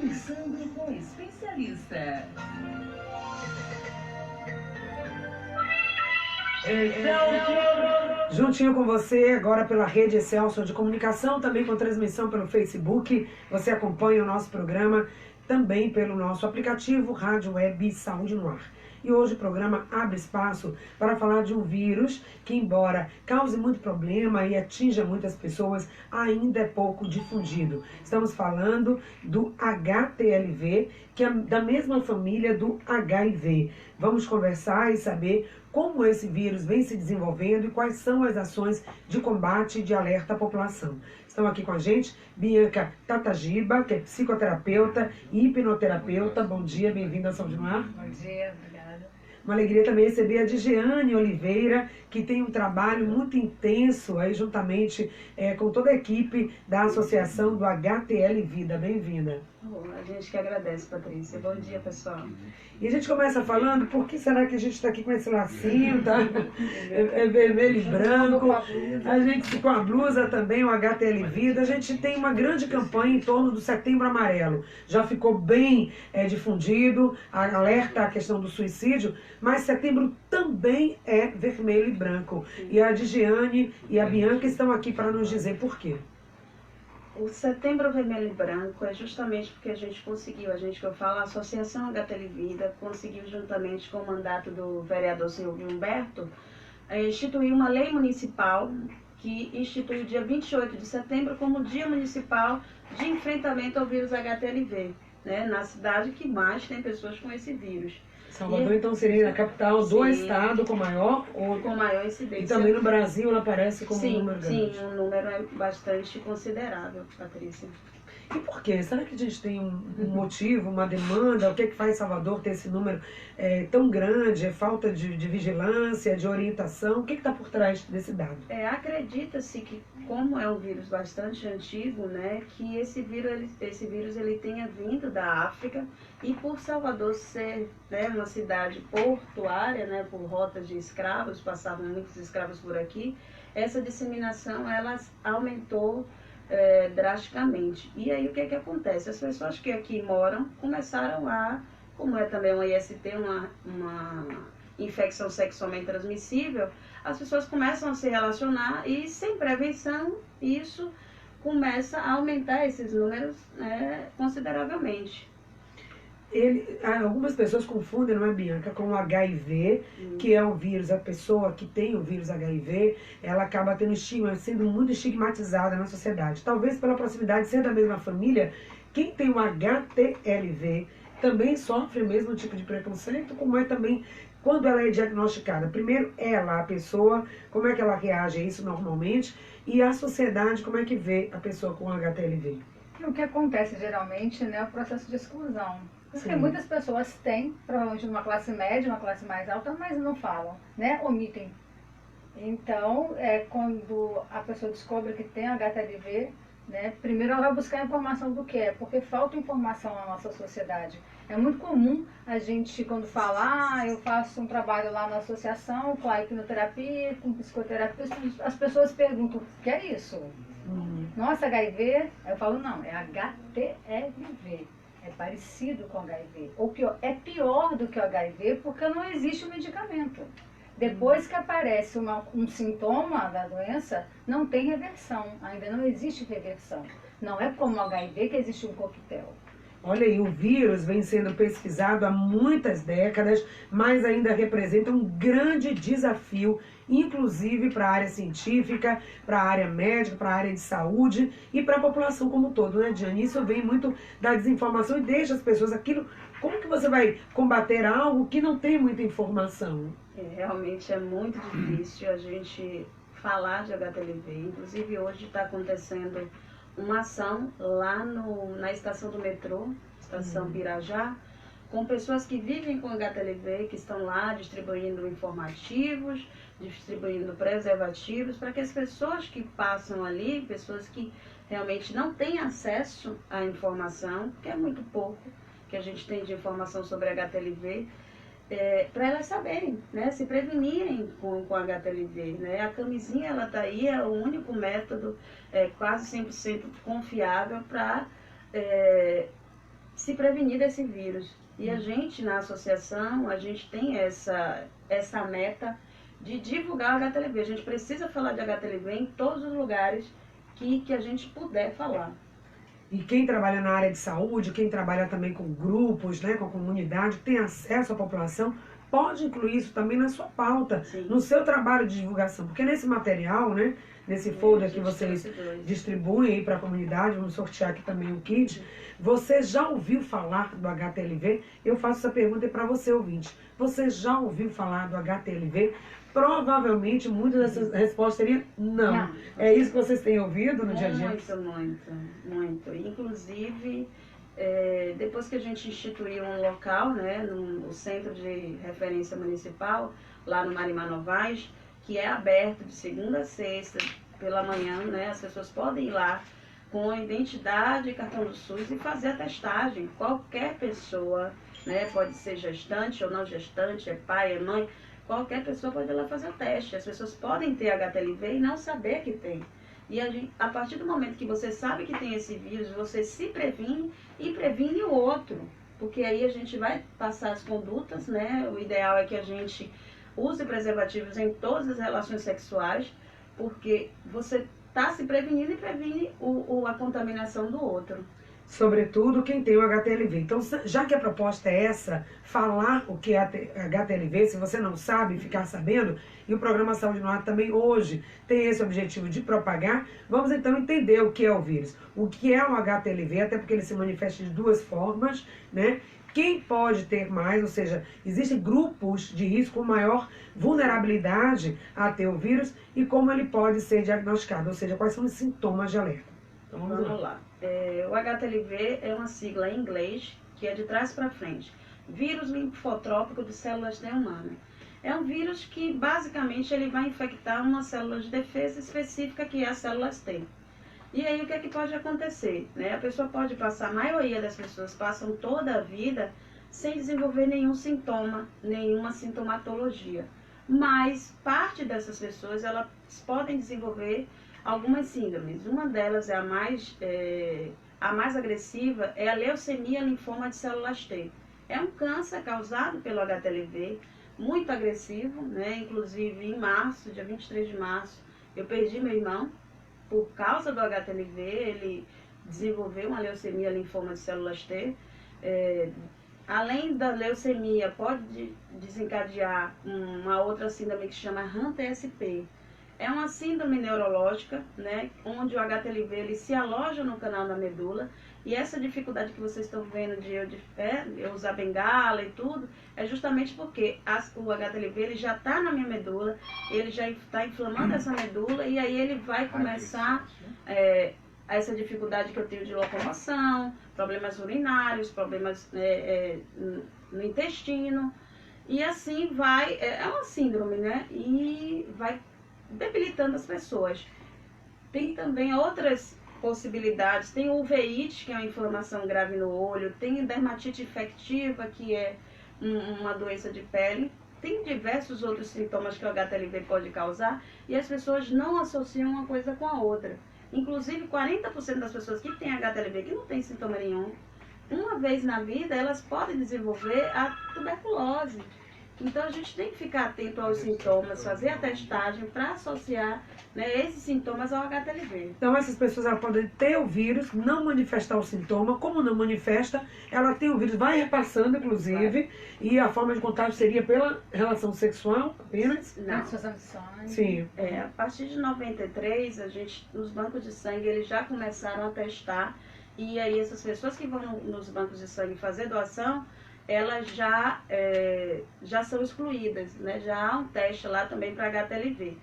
Conversando com o especialista. Excelsior! Juntinho com você, agora pela rede Excelsior de comunicação, também com transmissão pelo Facebook. Você acompanha o nosso programa também pelo nosso aplicativo Rádio Web Saúde no Ar. E hoje o programa abre espaço para falar de um vírus que, embora cause muito problema e atinja muitas pessoas, ainda é pouco difundido. Estamos falando do HTLV, que é da mesma família do HIV. Vamos conversar e saber como esse vírus vem se desenvolvendo e quais são as ações de combate e de alerta à população. Estão aqui com a gente Bianca Tatagiba, que é psicoterapeuta e hipnoterapeuta. Bom dia, bem-vinda ao Saúde no Ar. Bom dia, obrigada. Uma alegria também receber a Digiane Oliveira, que tem um trabalho muito intenso aí juntamente com toda a equipe da Associação do HTL Vida. Bem-vinda. A gente que agradece, Patrícia. Bom dia, pessoal. E a gente começa falando, por que será que a gente está aqui com esse lacinho, tá? É vermelho e branco. A gente com a blusa também, o HTL Vida. A gente tem uma grande campanha em torno do Setembro Amarelo. Já ficou bem difundido, alerta a questão do suicídio, mas setembro também é vermelho e branco. E a Digiane e a Bianca estão aqui para nos dizer por quê. O Setembro Vermelho e Branco é justamente porque a gente conseguiu, que eu falo, a Associação HTL Vida conseguiu, juntamente com o mandato do vereador Silvio Humberto, instituir uma lei municipal que institui o dia 28 de setembro como Dia Municipal de Enfrentamento ao vírus HTLV, né, na cidade que mais tem pessoas com esse vírus. Salvador, então, seria a capital do estado com maior incidência. E também no Brasil ela aparece como um número grande. Sim, um número é bastante considerável, Patrícia. E por quê? Será que a gente tem um motivo, uma demanda? O que é que faz Salvador ter esse número tão grande? É falta de vigilância, de orientação? O que está por trás desse dado? Acredita-se que, como é um vírus bastante antigo, né, que esse vírus ele tenha vindo da África, e por Salvador ser, né, uma cidade portuária, né, por rotas de escravos, passavam muitos escravos por aqui, essa disseminação ela aumentou drasticamente. E aí o que acontece? As pessoas que aqui moram começaram a, como é também uma IST, uma infecção sexualmente transmissível, as pessoas começam a se relacionar e sem prevenção isso começa a aumentar esses números consideravelmente. Algumas pessoas confundem, não é, Bianca, com o HIV, que é um vírus, a pessoa que tem o vírus HIV, ela acaba tendo sendo muito estigmatizada na sociedade. Talvez pela proximidade de ser da mesma família, quem tem o HTLV também sofre o mesmo tipo de preconceito, como é também quando ela é diagnosticada. Primeiro, a pessoa, como é que ela reage a isso normalmente, e a sociedade, como é que vê a pessoa com HTLV. O que acontece geralmente, né, é o processo de exclusão. Porque muitas pessoas têm, provavelmente numa classe média, uma classe mais alta, mas não falam, né, omitem. Então, quando a pessoa descobre que tem HTLV, né, primeiro ela vai buscar informação do que é, porque falta informação na nossa sociedade. É muito comum a gente, quando fala, eu faço um trabalho lá na associação com a hipnoterapia, com psicoterapia, as pessoas perguntam, o que é isso? Nossa, HIV? Aí eu falo, não, é HTLV. É parecido com HIV. Ou pior, é pior do que o HIV porque não existe o medicamento. Depois que aparece um sintoma da doença, não tem reversão. Ainda não existe reversão. Não é como o HIV que existe um coquetel. Olha aí, o vírus vem sendo pesquisado há muitas décadas, mas ainda representa um grande desafio, inclusive para a área científica, para a área médica, para a área de saúde e para a população como um todo, né, Diane? Isso vem muito da desinformação e deixa as pessoas aquilo. Como que você vai combater algo que não tem muita informação? Realmente é muito difícil a gente falar de HTLV. Inclusive hoje está acontecendo uma ação lá na estação do metrô, estação Pirajá, com pessoas que vivem com HTLV, que estão lá distribuindo informativos, distribuindo preservativos, para que as pessoas que passam ali, pessoas que realmente não têm acesso à informação, que é muito pouco que a gente tem de informação sobre HTLV, para elas saberem, né, se prevenirem com HTLV, né? A camisinha, ela tá aí, é o único método quase 100% confiável para se prevenir desse vírus. E a gente, na associação, a gente tem essa meta de divulgar o HTLV. A gente precisa falar de HTLV em todos os lugares que a gente puder falar. E quem trabalha na área de saúde, quem trabalha também com grupos, né, com a comunidade, tem acesso à população, pode incluir isso também na sua pauta, Sim. no seu trabalho de divulgação. Porque nesse material, né, nesse folder que vocês distribuem aí para a comunidade, vamos sortear aqui também o kit, você já ouviu falar do HTLV? Eu faço essa pergunta para você, ouvinte. Você já ouviu falar do HTLV? Provavelmente, muitas dessas respostas seriam não. É isso que vocês têm ouvido no dia a dia? Muito. Inclusive, depois que a gente instituiu um local, né, no Centro de Referência Municipal, lá no Marimar Novaes, que é aberto de segunda a sexta, pela manhã, né, as pessoas podem ir lá com a identidade e cartão do SUS e fazer a testagem. Qualquer pessoa, né, pode ser gestante ou não gestante, é pai, é mãe, qualquer pessoa pode ir lá fazer o teste. As pessoas podem ter HTLV e não saber que tem. E a partir do momento que você sabe que tem esse vírus, você se previne e previne o outro. Porque aí a gente vai passar as condutas, né? O ideal é que a gente use preservativos em todas as relações sexuais, porque você está se prevenindo e previne a contaminação do outro. Sobretudo quem tem o HTLV. Então, já que a proposta é essa, falar o que é HTLV, se você não sabe, ficar sabendo, e o programa Saúde no Ar também hoje tem esse objetivo de propagar, vamos então entender o que é o vírus. O que é o HTLV, até porque ele se manifesta de duas formas, né? Quem pode ter mais, ou seja, existem grupos de risco com maior vulnerabilidade a ter o vírus e como ele pode ser diagnosticado, ou seja, quais são os sintomas de alerta. Então, vamos lá. O HTLV é uma sigla em inglês que é de trás para frente. Vírus linfotrópico de células T humana. É um vírus que basicamente ele vai infectar uma célula de defesa específica que é as células T. E aí o que é que pode acontecer? Né? A pessoa pode passar, a maioria das pessoas passam toda a vida sem desenvolver nenhum sintoma, nenhuma sintomatologia. Mas parte dessas pessoas elas podem desenvolver algumas síndromes. Uma delas é a mais agressiva, é a leucemia linfoma de células T. É um câncer causado pelo HTLV, muito agressivo, né? Inclusive em março, dia 23 de março, eu perdi meu irmão por causa do HTLV, ele desenvolveu uma leucemia linfoma de células T. Além da leucemia, pode desencadear uma outra síndrome que se chama RAM-TSP. É uma síndrome neurológica, né, onde o HTLV ele se aloja no canal da medula, e essa dificuldade que vocês estão vendo de eu usar bengala e tudo, é justamente porque o HTLV ele já está na minha medula, ele já está inflamando essa medula, e aí ele vai começar essa dificuldade que eu tenho de locomoção, problemas urinários, problemas no intestino, e assim vai, é uma síndrome, né, e vai debilitando as pessoas. Tem também outras possibilidades, tem uveíte, que é uma inflamação grave no olho, tem dermatite infectiva, que é uma doença de pele, tem diversos outros sintomas que o HTLV pode causar, e as pessoas não associam uma coisa com a outra. Inclusive 40% das pessoas que têm HTLV, que não tem sintoma nenhum, uma vez na vida elas podem desenvolver a tuberculose. Então a gente tem que ficar atento aos sintomas, fazer a testagem para associar, né, esses sintomas ao HTLV. Então essas pessoas elas podem ter o vírus, não manifestar o sintoma, como não manifesta, ela tem o vírus, vai repassando inclusive, e a forma de contágio seria pela relação sexual apenas? Não. Sim. A partir de 93, os bancos de sangue eles já começaram a testar, e aí essas pessoas que vão nos bancos de sangue fazer doação, elas já são excluídas, né? Já há um teste lá também para HTLV.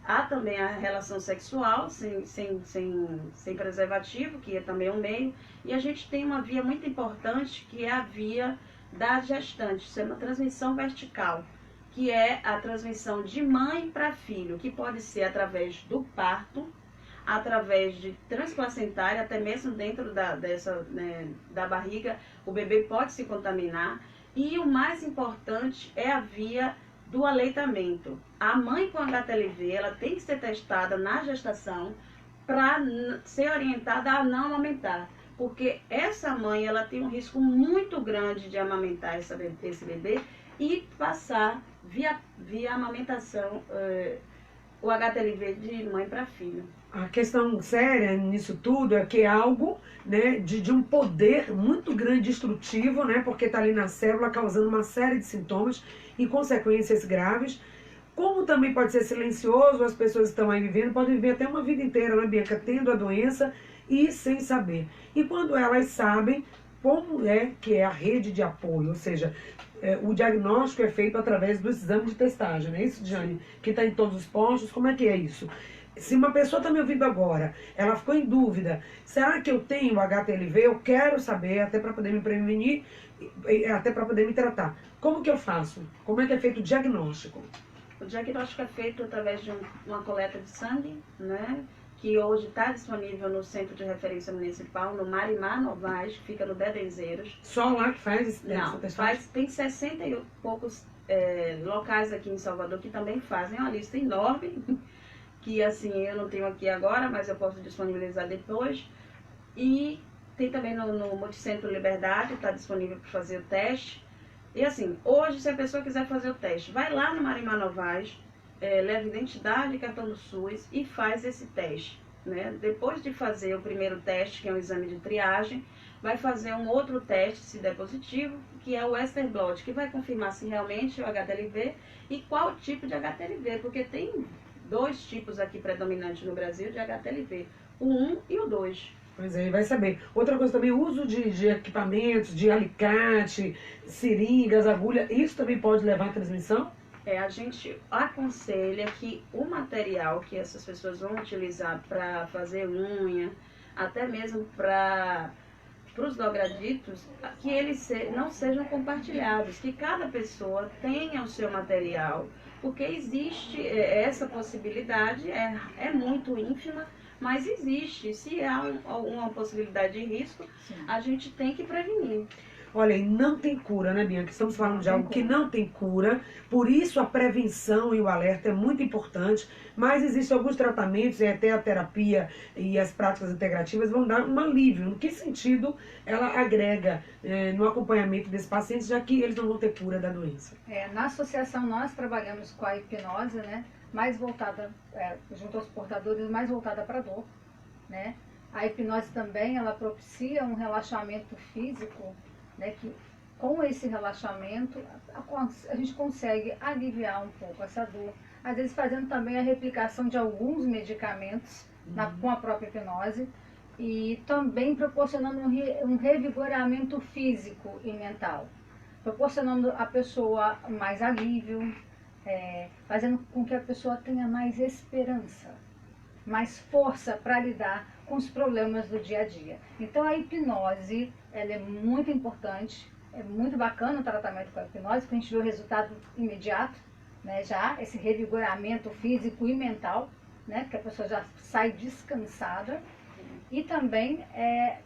Há também a relação sexual sem preservativo, que é também um meio, e a gente tem uma via muito importante, que é a via da gestante, isso é uma transmissão vertical, que é a transmissão de mãe para filho, que pode ser através do parto, através de transplacentária, até mesmo dentro da barriga, o bebê pode se contaminar. E o mais importante é a via do aleitamento. A mãe com HTLV, ela tem que ser testada na gestação para ser orientada a não amamentar. porque essa mãe ela tem um risco muito grande de amamentar esse bebê e passar via amamentação o HTLV de mãe para filho. A questão séria nisso tudo é que é algo, né, de um poder muito grande destrutivo, né, porque está ali na célula causando uma série de sintomas e consequências graves. Como também pode ser silencioso, as pessoas que estão aí vivendo podem viver até uma vida inteira, né, Bianca, tendo a doença e sem saber. E quando elas sabem, como é que é a rede de apoio, ou seja, o diagnóstico é feito através do exame de testagem, não é isso, Diane? Que está em todos os postos, como é que é isso? Se uma pessoa está me ouvindo agora, ela ficou em dúvida, será que eu tenho HTLV? Eu quero saber, até para poder me prevenir, até para poder me tratar. Como que eu faço? Como é que é feito o diagnóstico? O diagnóstico é feito através de uma coleta de sangue, né? Que hoje está disponível no Centro de Referência Municipal, no Marimar Novaes, que fica no Dedenzeiros. Só lá que faz essa Não, testagem? tem 60 e poucos locais aqui em Salvador que também fazem, é uma lista enorme, que assim, eu não tenho aqui agora, mas eu posso disponibilizar depois. E tem também no Multicentro Liberdade, está disponível para fazer o teste. E assim, hoje, se a pessoa quiser fazer o teste, vai lá no Marimar Novaes, leva identidade e cartão do SUS e faz esse teste, né? Depois de fazer o primeiro teste, que é um exame de triagem, vai fazer um outro teste, se der positivo, que é o Western Blot, que vai confirmar se realmente é o HTLV e qual tipo de HTLV, porque tem 2 tipos aqui predominantes no Brasil de HTLV, o 1 e o 2. Pois é, ele vai saber. Outra coisa também, o uso de equipamentos, de alicate, seringas, agulha, isso também pode levar à transmissão? A gente aconselha que o material que essas pessoas vão utilizar para fazer unha, até mesmo para os dobraditos, que eles não sejam compartilhados, que cada pessoa tenha o seu material, porque existe essa possibilidade, é muito ínfima, mas existe. Se há uma possibilidade de risco, Sim. a gente tem que prevenir. Olha, e não tem cura, né, Bianca? Estamos falando de algo que não tem cura, por isso a prevenção e o alerta é muito importante, mas existem alguns tratamentos, e até a terapia e as práticas integrativas vão dar um alívio. No que sentido ela agrega no acompanhamento desses pacientes, já que eles não vão ter cura da doença? Na associação nós trabalhamos com a hipnose, né? Mais voltada, junto aos portadores, mais voltada para a dor, né? A hipnose também, ela propicia um relaxamento físico, né, que com esse relaxamento a gente consegue aliviar um pouco essa dor, às vezes fazendo também a replicação de alguns medicamentos com a própria hipnose e também proporcionando um revigoramento físico e mental, proporcionando à pessoa mais alívio, fazendo com que a pessoa tenha mais esperança, mais força para lidar com os problemas do dia a dia. Então a hipnose, ela é muito importante, é muito bacana o tratamento com a hipnose, porque a gente vê o resultado imediato, né, já esse revigoramento físico e mental, né, que a pessoa já sai descansada. E também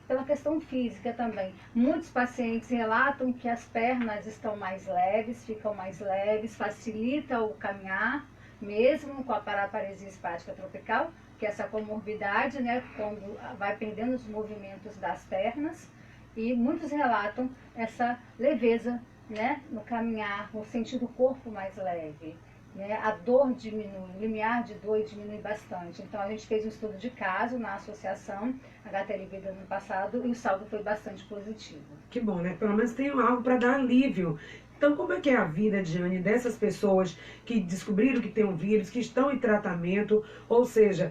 pela questão física também. Muitos pacientes relatam que as pernas estão mais leves, ficam mais leves, facilita o caminhar, mesmo com a paraparesia espástica tropical, que é essa comorbidade, né, quando vai perdendo os movimentos das pernas, e muitos relatam essa leveza, né, no caminhar, o sentir do corpo mais leve, né, a dor diminui, o limiar de dor diminui bastante. Então a gente fez um estudo de caso na associação HTLV do ano passado e o saldo foi bastante positivo. Que bom, né? Pelo menos tem algo para dar alívio. Então, como é que é a vida, Diane, dessas pessoas que descobriram que tem um vírus, que estão em tratamento, ou seja,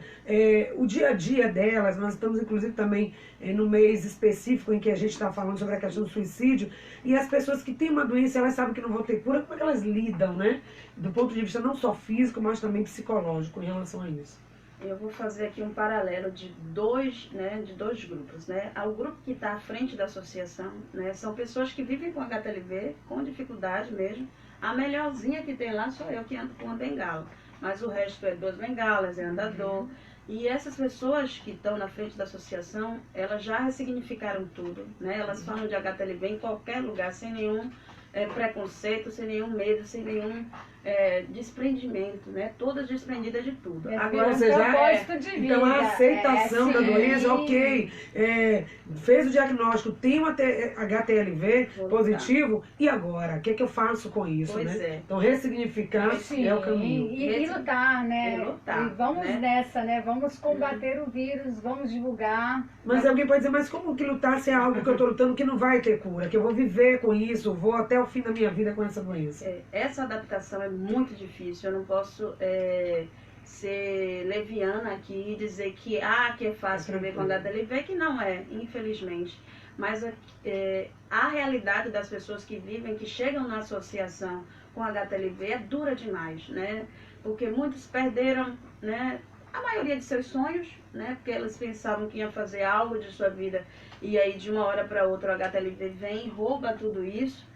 o dia a dia delas, nós estamos inclusive também no mês específico em que a gente está falando sobre a questão do suicídio, e as pessoas que têm uma doença, elas sabem que não vão ter cura, como é que elas lidam, né? Do ponto de vista não só físico, mas também psicológico em relação a isso. Eu vou fazer aqui um paralelo de dois grupos, né? O grupo que está à frente da associação, né? São pessoas que vivem com HTLV, com dificuldade mesmo. A melhorzinha que tem lá sou eu que ando com uma bengala, mas o resto é 2 bengalas, é andador. E essas pessoas que estão na frente da associação, elas já ressignificaram tudo, né? Elas falam de HTLV em qualquer lugar, sem nenhum preconceito, sem nenhum medo, sem nenhum desprendimento, né? Todas desprendidas de tudo. Agora, um você já propósito de vida. então a aceitação da sim. doença, ok, fez o diagnóstico, tem um HTLV Vou positivo, e agora? O que é que eu faço com isso, Pois né? é. Então ressignificar Sim, é o caminho. e lutar, né? E lutar, E vamos né? nessa, né? Vamos combater o vírus, vamos divulgar. Mas alguém pode dizer, mas como que lutar se é algo que eu estou lutando que não vai ter cura, que eu vou viver com isso, vou até o fim da minha vida com essa doença? Essa adaptação é muito difícil. Eu não posso ser leviana aqui e dizer que é fácil viver com HTLV, que não é, infelizmente. Mas a realidade das pessoas que vivem, que chegam na associação com HTLV é dura demais, né? Porque muitos perderam, né, a maioria de seus sonhos, né? Porque eles pensavam que iam fazer algo de sua vida e aí de uma hora para outra o HTLV vem e rouba tudo isso.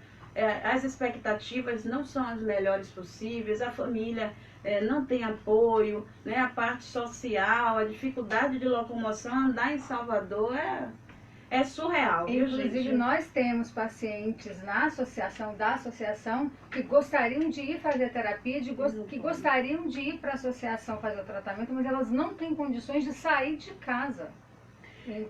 As expectativas não são as melhores possíveis, a família não tem apoio, né? A parte social, a dificuldade de locomoção, andar em Salvador é surreal, viu, Inclusive, gente? nós temos pacientes da associação, que gostariam de ir fazer terapia, que gostariam de ir para a associação fazer o tratamento, mas elas não têm condições de sair de casa.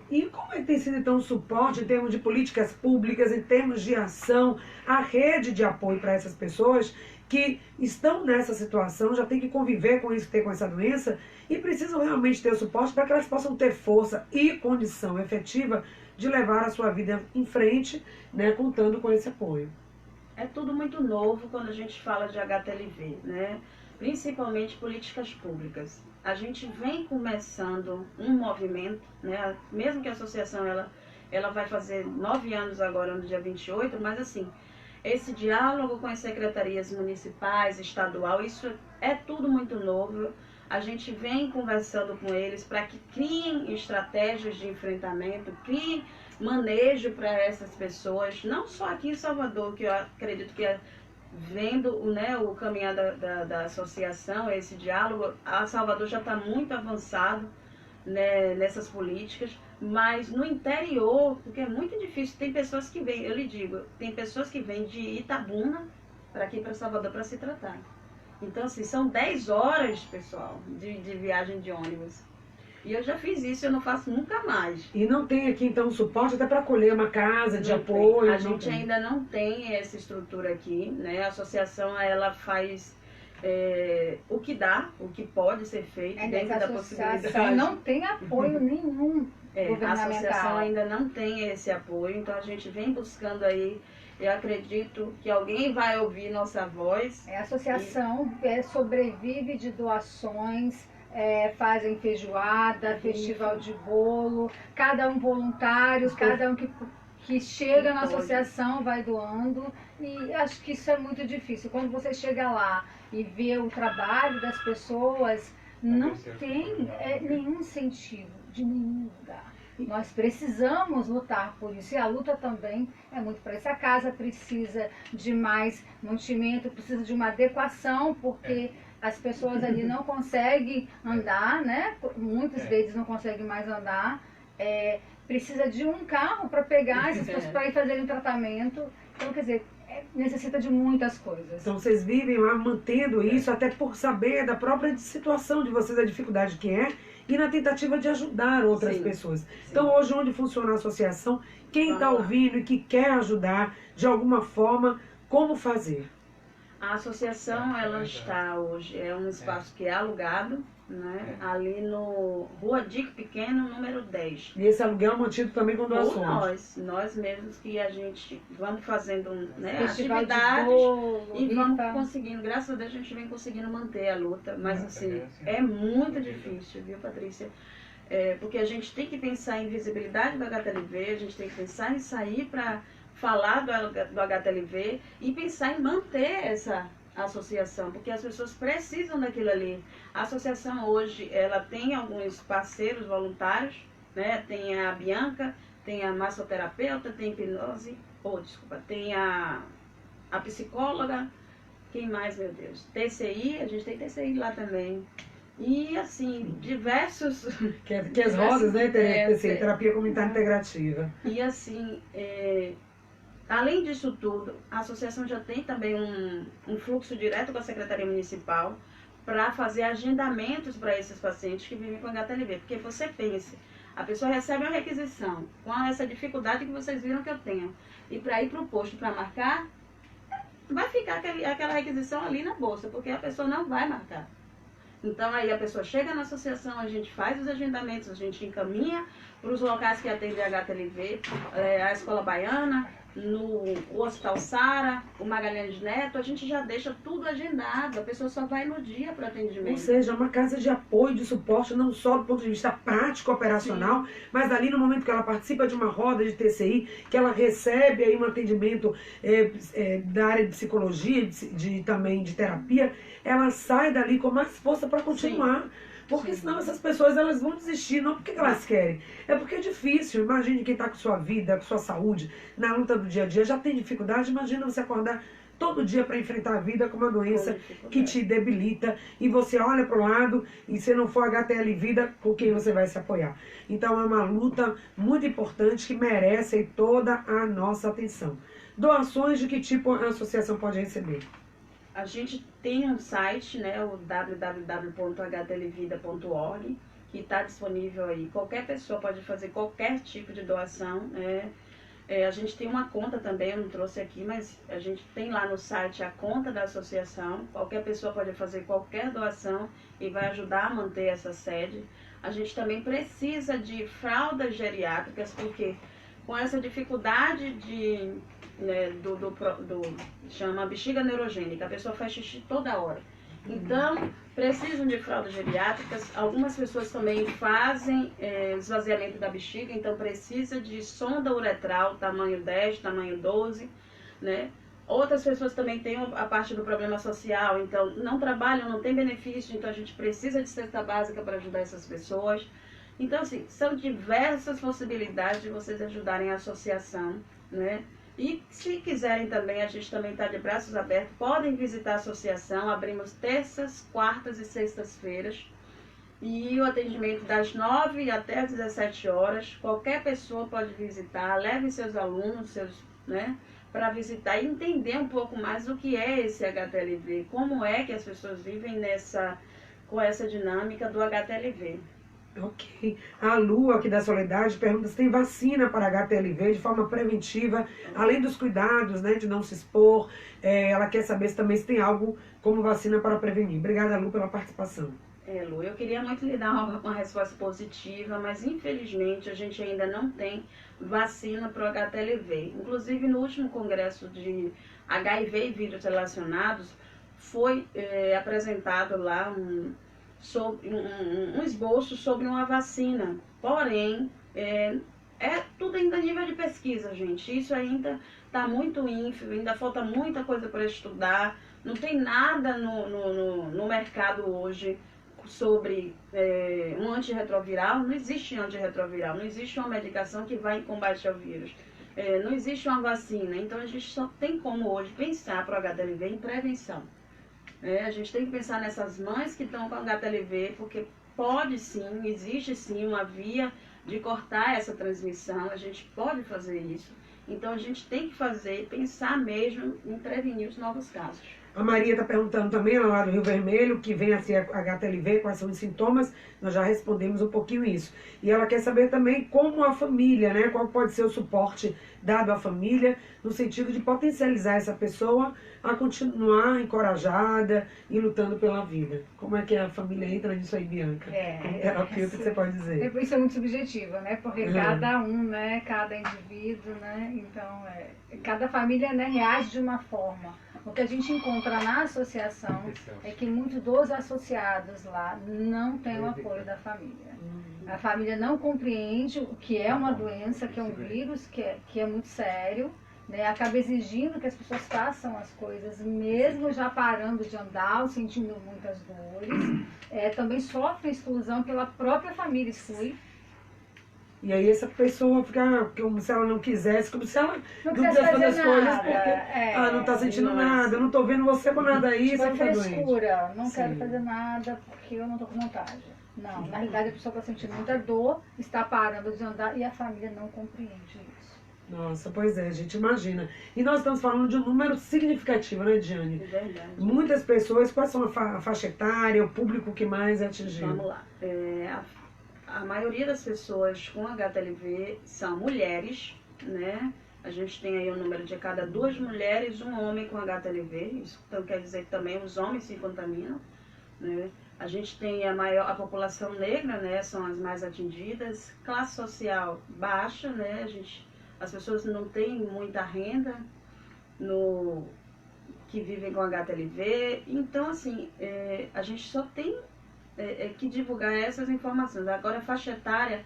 E como é que tem sido então o suporte em termos de políticas públicas, em termos de ação, a rede de apoio para essas pessoas que estão nessa situação, já tem que conviver com isso, ter com essa doença, e precisam realmente ter o suporte para que elas possam ter força e condição efetiva de levar a sua vida em frente, né, contando com esse apoio. É tudo muito novo quando a gente fala de HTLV, né? Principalmente políticas públicas. A gente vem começando um movimento, né? Mesmo que a associação ela vai fazer 9 anos agora no dia 28, mas assim, esse diálogo com as secretarias municipais, estadual, isso é tudo muito novo. A gente vem conversando com eles para que criem estratégias de enfrentamento, criem manejo para essas pessoas, não só aqui em Salvador, que eu acredito que vendo, né, o caminhar da associação, esse diálogo, a Salvador já está muito avançado, né, nessas políticas, mas no interior, porque é muito difícil, tem pessoas que vêm, eu lhe digo, tem pessoas que vêm de Itabuna para aqui para Salvador para se tratar. Então, assim, são 10 horas, pessoal, de viagem de ônibus. E eu já fiz isso, eu não faço nunca mais. E não tem aqui, então, suporte até para acolher uma casa de Não apoio? tem. A gente ainda não tem essa estrutura aqui, né? A associação, ela faz o que dá, o que pode ser feito dentro da possibilidade. Não tem apoio nenhum A governamental. associação ainda não tem esse apoio, então a gente vem buscando aí. Eu acredito que alguém vai ouvir nossa voz. A associação sobrevive de doações, fazem feijoada, festival de bolo, cada um voluntário, cada um que chega na associação vai doando, e acho que isso é muito difícil. Quando você chega lá e vê o trabalho das pessoas, não tem nenhum incentivo de nenhum lugar. Nós precisamos lutar por isso, e a luta também é muito para isso. A casa precisa de mais mantimento, precisa de uma adequação, porque as pessoas ali não conseguem andar, né? Muitas vezes não conseguem mais andar. Precisa de um carro para pegar essas pessoas para ir fazerem tratamento. Então, quer dizer, necessita de muitas coisas. Então vocês vivem lá mantendo isso, até por saber da própria situação de vocês, a dificuldade que é, e na tentativa de ajudar outras pessoas. Sim. Então hoje, onde funciona a associação, quem está ouvindo e que quer ajudar de alguma forma, como fazer? A associação, ela está hoje, é um espaço que é alugado, né? Ali no Rua Dico Pequeno, número 10. E esse aluguel é mantido também com doações? Nós mesmos que a gente vamos fazendo, né, festival atividades de bolo, e vamos conseguindo, graças a Deus a gente vem conseguindo manter a luta, mas assim, é muito difícil, viu, Patrícia? Porque a gente tem que pensar em visibilidade do HTLV, a gente tem que pensar em sair para falar do HTLV e pensar em manter essa associação, porque as pessoas precisam daquilo ali. A associação hoje, ela tem alguns parceiros voluntários, né? Tem a Bianca, tem a massoterapeuta, tem a hipnose, tem a psicóloga, quem mais, meu Deus? TCI, a gente tem TCI lá também. E assim, diversos... Que as rodas, né? TCI, terapia comunitária integrativa. E assim, Além disso tudo, a associação já tem também um fluxo direto com a Secretaria Municipal para fazer agendamentos para esses pacientes que vivem com HTLV. Porque você pense, a pessoa recebe uma requisição com essa dificuldade que vocês viram que eu tenho. E para ir para o posto para marcar, vai ficar aquela requisição ali na bolsa, porque a pessoa não vai marcar. Então aí a pessoa chega na associação, a gente faz os agendamentos, a gente encaminha para os locais que atendem HTLV, a Escola Baiana, o Hospital Sara, o Magalhães Neto, a gente já deixa tudo agendado, a pessoa só vai no dia para atendimento. Ou seja, é uma casa de apoio, de suporte, não só do ponto de vista prático, operacional, mas ali no momento que ela participa de uma roda de TCI, que ela recebe aí um atendimento da área de psicologia, também de terapia, ela sai dali com mais força para continuar. Porque senão essas pessoas elas vão desistir, não porque elas querem, é porque é difícil. Imagine quem está com sua vida, com sua saúde, na luta do dia a dia, já tem dificuldade. Imagina você acordar todo dia para enfrentar a vida com uma doença que te debilita e você olha para o lado e se não for HTL Vida, com quem você vai se apoiar. Então é uma luta muito importante que merece aí toda a nossa atenção. Doações de que tipo a associação pode receber? A gente tem um site, né, o www.htlvida.org, que está disponível aí. Qualquer pessoa pode fazer qualquer tipo de doação. A gente tem uma conta também, eu não trouxe aqui, mas a gente tem lá no site a conta da associação. Qualquer pessoa pode fazer qualquer doação e vai ajudar a manter essa sede. A gente também precisa de fraldas geriátricas, porque com essa dificuldade chama bexiga neurogênica, a pessoa faz xixi toda hora. Então, precisam de fraldas geriátricas. Algumas pessoas também fazem esvaziamento da bexiga, então precisa de sonda uretral, tamanho 10, tamanho 12, né? Outras pessoas também têm a parte do problema social, então não trabalham, não tem benefício, então a gente precisa de cesta básica para ajudar essas pessoas. Então, assim, são diversas possibilidades de vocês ajudarem a associação, né? E se quiserem também, a gente também está de braços abertos, podem visitar a associação, abrimos terças, quartas e sextas-feiras, e o atendimento das 9 até as 17 horas, qualquer pessoa pode visitar, leve seus alunos, né, para visitar e entender um pouco mais o que é esse HTLV, como é que as pessoas vivem com essa dinâmica do HTLV. Ok. A Lu, aqui da Soledade, pergunta se tem vacina para HTLV de forma preventiva, além dos cuidados, né, de não se expor. Ela quer saber também se tem algo como vacina para prevenir. Obrigada, Lu, pela participação. Lu, eu queria muito lhe dar uma resposta positiva, mas infelizmente a gente ainda não tem vacina para o HTLV. Inclusive, no último congresso de HIV e vírus relacionados, foi apresentado lá um esboço sobre uma vacina. Porém, é tudo ainda nível de pesquisa, gente. Isso ainda está muito ínfimo, ainda falta muita coisa para estudar. Não tem nada no mercado hoje sobre um antirretroviral. Não existe antirretroviral, não existe uma medicação que vai em combate ao vírus. Não existe uma vacina. Então a gente só tem como hoje pensar para o HTLV em prevenção. A gente tem que pensar nessas mães que estão com HTLV, porque pode sim, existe sim uma via de cortar essa transmissão, a gente pode fazer isso. Então a gente tem que pensar mesmo em prevenir os novos casos. A Maria está perguntando também, ela lá do Rio Vermelho, que vem a ser HTLV, quais são os sintomas, nós já respondemos um pouquinho isso. E ela quer saber também como a família, né, qual pode ser o suporte dado à família, no sentido de potencializar essa pessoa a continuar encorajada e lutando pela vida. Como é que a família entra nisso aí, Bianca? Como terapeuta, que você pode dizer? Isso é muito subjetivo, né? Porque cada um, né? Cada indivíduo, né? Então, cada família, né, reage de uma forma. O que a gente encontra na associação é que muitos dos associados lá não têm o apoio da família. A família não compreende o que é uma doença, que é um vírus, que é muito sério, né? Acaba exigindo que as pessoas façam as coisas, mesmo já parando de andar ou sentindo muitas dores. Também sofre exclusão pela própria família, exclui. E aí essa pessoa fica como se ela não quisesse, como se ela não quisesse fazer as coisas porque não está sentindo nada, eu não estou vendo você com nada aí, você não está doente. Frescura, não quero fazer nada porque eu não estou com vontade. Não, na realidade a pessoa está sentindo muita dor, está parando de andar e a família não compreende isso. Nossa, pois é, a gente imagina. E nós estamos falando de um número significativo, né, Diane? É verdade. Muitas pessoas, quais são a faixa etária, o público que mais é atingido? Vamos lá. A maioria das pessoas com HTLV são mulheres, né? A gente tem aí o número de cada 2 mulheres, 1 homem com HTLV. Isso então quer dizer que também os homens se contaminam, né? A gente tem a população negra, né? São as mais atingidas. Classe social baixa, né? As pessoas não têm muita renda que vivem com HTLV. Então, assim, a gente só tem que divulgar essas informações. Agora, a faixa etária,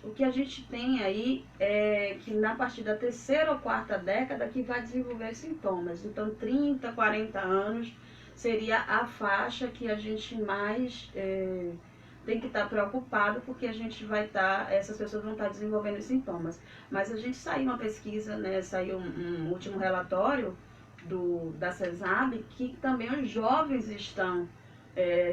o que a gente tem aí é que na partir da 3ª ou 4ª década que vai desenvolver sintomas. Então, 30, 40 anos seria a faixa que a gente mais tem que estar preocupado, porque a gente essas pessoas vão estar desenvolvendo sintomas. Mas a gente saiu uma pesquisa, né, saiu um último relatório da CESAB, que também os jovens estão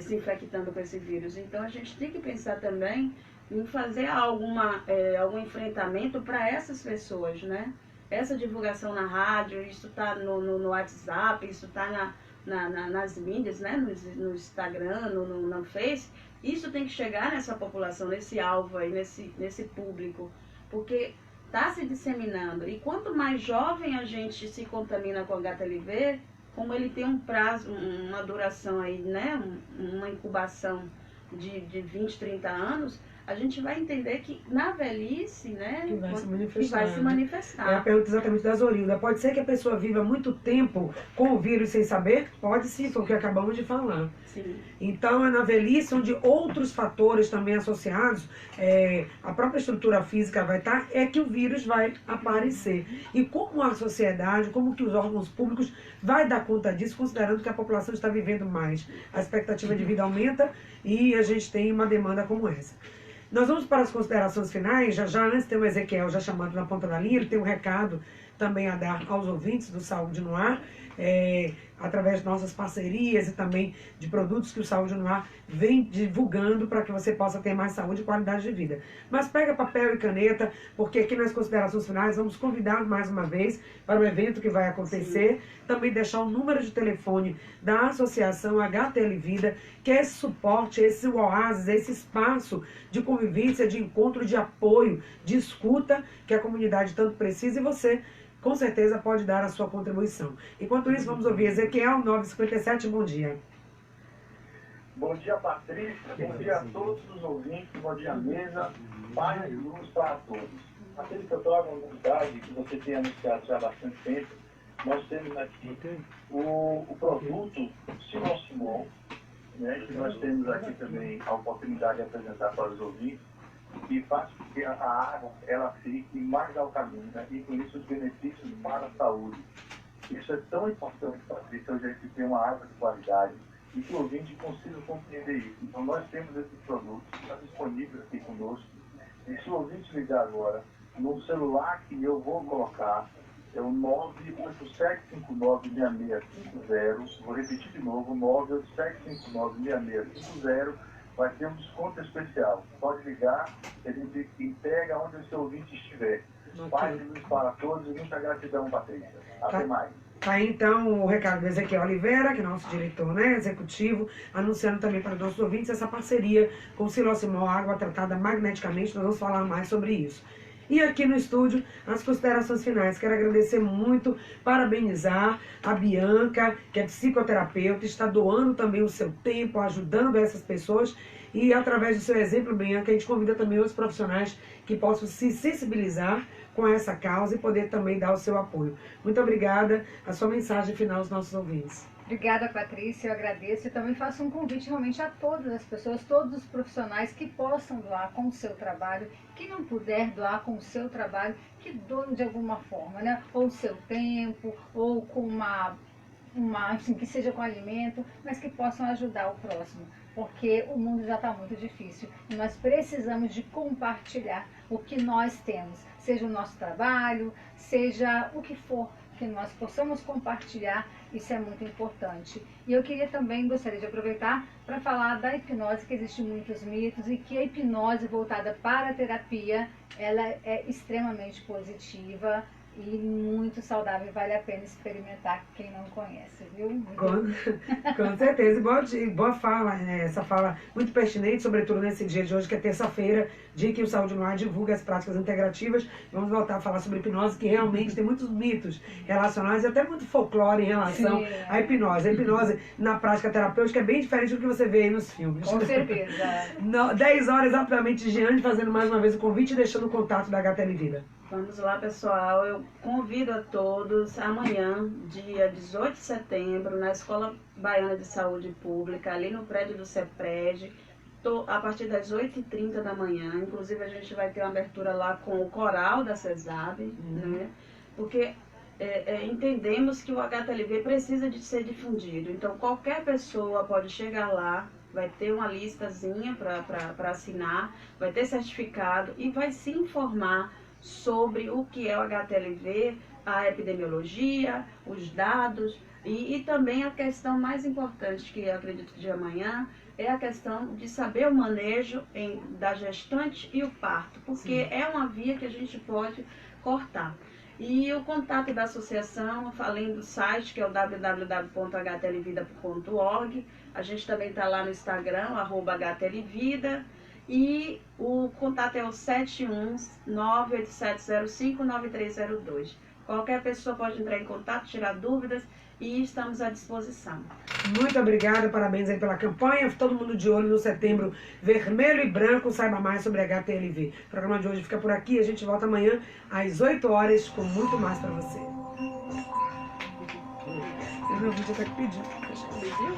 se infectando com esse vírus. Então a gente tem que pensar também em fazer algum enfrentamento para essas pessoas, né? Essa divulgação na rádio, isso está no WhatsApp, isso está nas mídias, né? No Instagram, no Face. Isso tem que chegar nessa população, nesse alvo aí, nesse público, porque está se disseminando. E quanto mais jovem a gente se contamina com HTLV, como ele tem um prazo, uma duração aí, né, uma incubação de 20, 30 anos, a gente vai entender que na velhice, né, que vai se manifestar. É a pergunta exatamente da Zorilda. Pode ser que a pessoa viva muito tempo com o vírus sem saber? Pode sim, foi o que acabamos de falar. Sim. Então é na velhice onde outros fatores também associados, a própria estrutura física vai estar, é que o vírus vai aparecer. E como a sociedade, como que os órgãos públicos vai dar conta disso, considerando que a população está vivendo mais. A expectativa de vida aumenta e a gente tem uma demanda como essa. Nós vamos para as considerações finais, já antes tem o Ezequiel já chamando na ponta da linha, ele tem um recado também a dar aos ouvintes do Saúde no Ar, através de nossas parcerias e também de produtos que o Saúde no Ar vem divulgando para que você possa ter mais saúde e qualidade de vida. Mas pega papel e caneta, porque aqui nas considerações finais vamos convidar mais uma vez para o evento que vai acontecer, também deixar o número de telefone da Associação HTL Vida, que é esse suporte, esse oásis, esse espaço de convivência, de encontro, de apoio, de escuta, que a comunidade tanto precisa, e você com certeza pode dar a sua contribuição. Enquanto isso, vamos ouvir Ezequiel 957, bom dia. Bom dia, Patrícia, bom dia a todos os ouvintes, bom dia, mesa, paz e luz para todos. Aquele que eu trago uma novidade que você tem anunciado já há bastante tempo, nós temos aqui o produto Sinossimol, né, que nós temos aqui também a oportunidade de apresentar para os ouvintes, que faz com que a água ela fique mais alcalina e com isso os benefícios para a saúde. Isso é tão importante, Patrícia, hoje a gente tem uma água de qualidade e que o ouvinte consiga compreender isso. Então nós temos esses produtos, está disponível aqui conosco. E se o ouvinte ligar agora, no celular que eu vou colocar, é o 987596650, vou repetir de novo, 987596650, vai ter um desconto especial. Pode ligar, a gente entrega onde o seu ouvinte estiver. Paz e luz para todos e muita gratidão, Patrícia. Até mais. Tá aí então o recado do Ezequiel Oliveira, que é nosso diretor, né, executivo, anunciando também para os nossos ouvintes essa parceria com o Sinossimol, água tratada magneticamente. Nós vamos falar mais sobre isso. E aqui no estúdio, as considerações finais. Quero agradecer muito, parabenizar a Bianca, que é psicoterapeuta, está doando também o seu tempo, ajudando essas pessoas. E através do seu exemplo, Bianca, a gente convida também outros profissionais que possam se sensibilizar com essa causa e poder também dar o seu apoio. Muito obrigada. A sua mensagem final aos nossos ouvintes. Obrigada, Patrícia, eu agradeço e também faço um convite realmente a todas as pessoas, todos os profissionais que possam doar com o seu trabalho, que não puder doar com o seu trabalho, que doem de alguma forma, né? Ou o seu tempo, ou com assim, que seja com alimento, mas que possam ajudar o próximo, porque o mundo já está muito difícil e nós precisamos de compartilhar o que nós temos, seja o nosso trabalho, seja o que for, que nós possamos compartilhar, isso é muito importante. E eu gostaria de aproveitar para falar da hipnose, que existem muitos mitos, e que a hipnose voltada para a terapia, ela é extremamente positiva e muito saudável, vale a pena experimentar quem não conhece, viu? Com certeza, boa fala, né? Essa fala muito pertinente, sobretudo nesse dia de hoje, que é terça-feira, dia que o Saúde no Ar divulga as práticas integrativas. Vamos voltar a falar sobre hipnose, que realmente tem muitos mitos relacionados e até muito folclore em relação à hipnose. A hipnose na prática terapêutica é bem diferente do que você vê aí nos filmes. Com certeza. 10 horas, rapidamente, Giane, fazendo mais uma vez o convite e deixando o contato da HTL Vida. Vamos lá, pessoal. Eu convido a todos amanhã, dia 18 de setembro, na Escola Baiana de Saúde Pública, ali no prédio do CEPRED, a partir das 8h30 da manhã. Inclusive, a gente vai ter uma abertura lá com o coral da CESAB, né? Porque entendemos que o HTLV precisa de ser difundido. Então, qualquer pessoa pode chegar lá, vai ter uma listazinha para assinar, vai ter certificado e vai se informar sobre o que é o HTLV, a epidemiologia, os dados e também a questão mais importante, que eu acredito que de amanhã, é a questão de saber o manejo da gestante e o parto, porque é uma via que a gente pode cortar. E o contato da associação, além do site, que é o www.htlvida.org, a gente também está lá no Instagram, @htlvida, e o contato é o 71987059302. Qualquer pessoa pode entrar em contato, tirar dúvidas e estamos à disposição. Muito obrigada, parabéns aí pela campanha. Todo mundo de olho no Setembro Vermelho e Branco. Saiba mais sobre HTLV. O programa de hoje fica por aqui. A gente volta amanhã às 8 horas com muito mais para você. Eu não vou ter que pedir. Pediu?